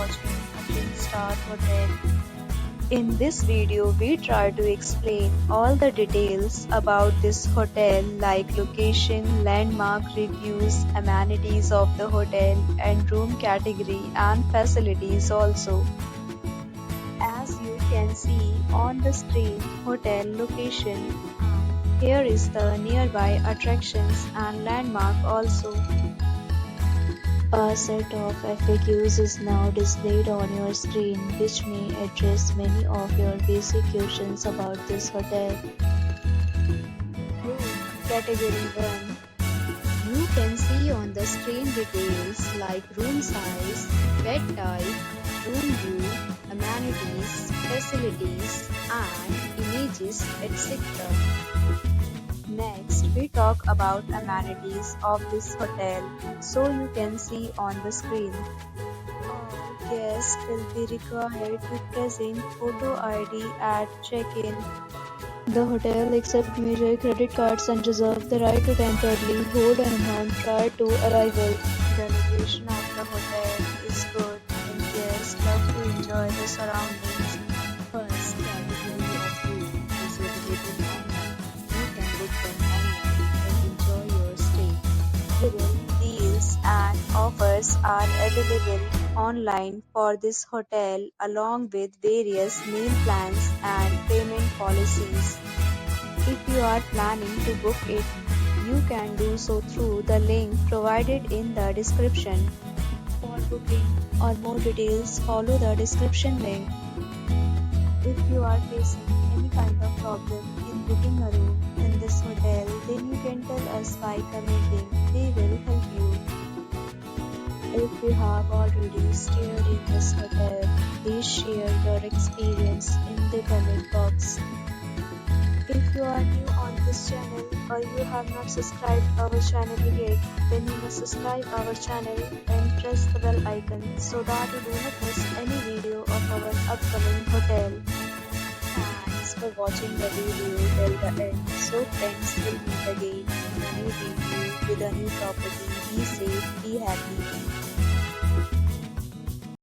watching a 3-star hotel. In this video, we try to explain all the details about this hotel like location, landmark reviews, amenities of the hotel, and room category and facilities also. As you can see on the screen, hotel location. Here is the nearby attractions and landmark also. A set of FAQs is now displayed on your screen, which may address many of your basic questions about this hotel. Room Category 1. You can see on the screen details like room size, bed type, room view, amenities, facilities, and images, etc. Next, we talk about amenities of this hotel, so you can see on the screen. All guests will be required to present photo ID at check-in. The hotel accepts major credit cards and reserves the right to temporarily hold an amount prior to arrival. The location of the hotel is good and guests love to enjoy the surroundings. First category of room is available online. You can book them online and enjoy your stay. Deals and offers are available online for this hotel along with various meal plans and payment policies. If you are planning to book it, you can do so through the link provided in the description. For booking or more details, follow the description link. If you are facing any kind of problem in booking a room in this hotel, then you can tell us by commenting. We will help you. If you have already stayed in this hotel, please share your experience in the comment box. If you are new on this channel or you have not subscribed our channel yet, then you must subscribe our channel and press the bell icon so that you do not miss any video of our upcoming hotel. Thanks for watching the video till the end. So friends, will meet again in a new video with a new property. Be safe, be happy.